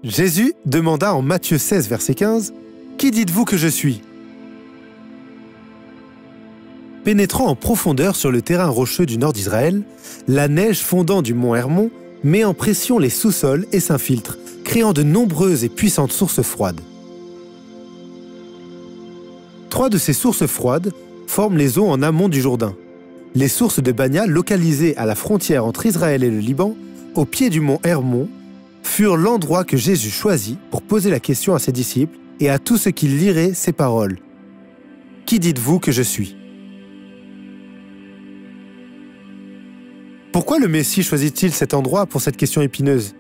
Jésus demanda en Matthieu 16, verset 15, « Qui dites-vous que je suis ?» Pénétrant en profondeur sur le terrain rocheux du nord d'Israël, la neige fondant du mont Hermon met en pression les sous-sols et s'infiltre, créant de nombreuses et puissantes sources froides. 3 de ces sources froides forment les eaux en amont du Jourdain. Les sources de Bania, localisées à la frontière entre Israël et le Liban, au pied du mont Hermon, furent l'endroit que Jésus choisit pour poser la question à ses disciples et à tous ceux qui liraient ces paroles. « Qui dites-vous que je suis ?» Pourquoi le Messie choisit-il cet endroit pour cette question épineuse?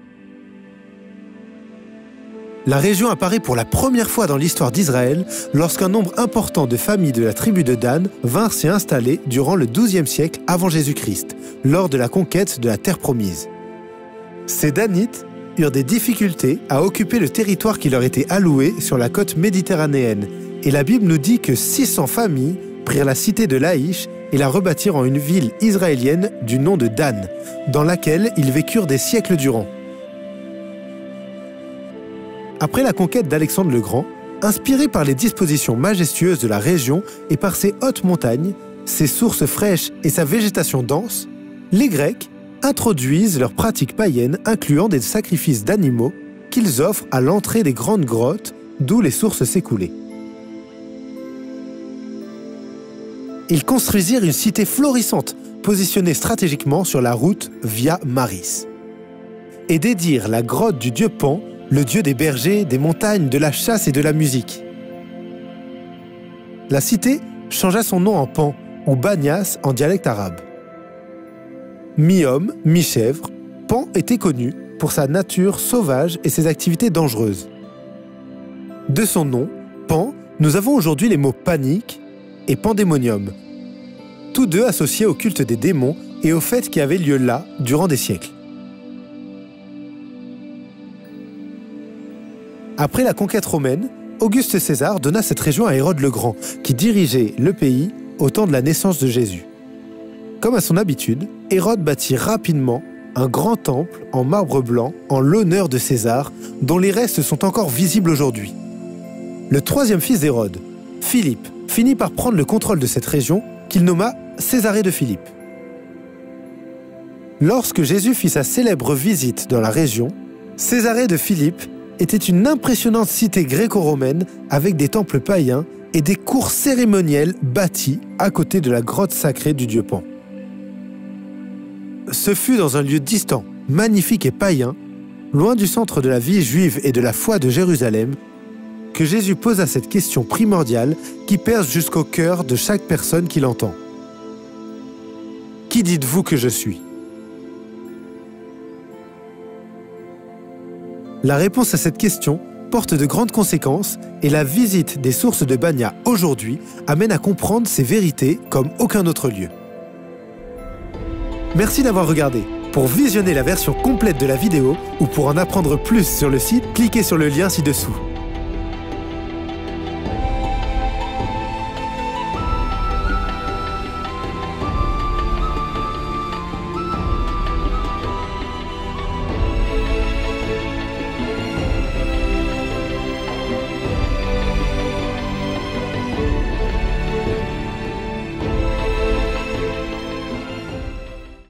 La région apparaît pour la première fois dans l'histoire d'Israël lorsqu'un nombre important de familles de la tribu de Dan vinrent s'y installer durant le XIIe siècle avant Jésus-Christ, lors de la conquête de la Terre promise. Ces Danites eurent des difficultés à occuper le territoire qui leur était alloué sur la côte méditerranéenne, et la Bible nous dit que 600 familles prirent la cité de Laïch et la rebâtirent en une ville israélienne du nom de Dan, dans laquelle ils vécurent des siècles durant. Après la conquête d'Alexandre le Grand, inspiré par les dispositions majestueuses de la région et par ses hautes montagnes, ses sources fraîches et sa végétation dense, les Grecs introduisent leurs pratiques païennes incluant des sacrifices d'animaux qu'ils offrent à l'entrée des grandes grottes d'où les sources s'écoulaient. Ils construisirent une cité florissante, positionnée stratégiquement sur la route Via Maris, et dédièrent la grotte du dieu Pan, le dieu des bergers, des montagnes, de la chasse et de la musique. La cité changea son nom en Pan, ou Banias en dialecte arabe. Mi-homme, mi-chèvre, Pan était connu pour sa nature sauvage et ses activités dangereuses. De son nom, Pan, nous avons aujourd'hui les mots panique et pandémonium, tous deux associés au culte des démons et aux fêtes qui avaient lieu là durant des siècles. Après la conquête romaine, Auguste César donna cette région à Hérode le Grand, qui dirigeait le pays au temps de la naissance de Jésus. Comme à son habitude, Hérode bâtit rapidement un grand temple en marbre blanc en l'honneur de César, dont les restes sont encore visibles aujourd'hui. Le troisième fils d'Hérode, Philippe, finit par prendre le contrôle de cette région qu'il nomma Césarée de Philippe. Lorsque Jésus fit sa célèbre visite dans la région, Césarée de Philippe était une impressionnante cité gréco-romaine avec des temples païens et des cours cérémonielles bâties à côté de la grotte sacrée du dieu Pan. Ce fut dans un lieu distant, magnifique et païen, loin du centre de la vie juive et de la foi de Jérusalem, que Jésus posa cette question primordiale qui perce jusqu'au cœur de chaque personne qui l'entend. « Qui dites-vous que je suis ?» La réponse à cette question porte de grandes conséquences et la visite des sources de Bania aujourd'hui amène à comprendre ces vérités comme aucun autre lieu. Merci d'avoir regardé. Pour visionner la version complète de la vidéo ou pour en apprendre plus sur le site, cliquez sur le lien ci-dessous.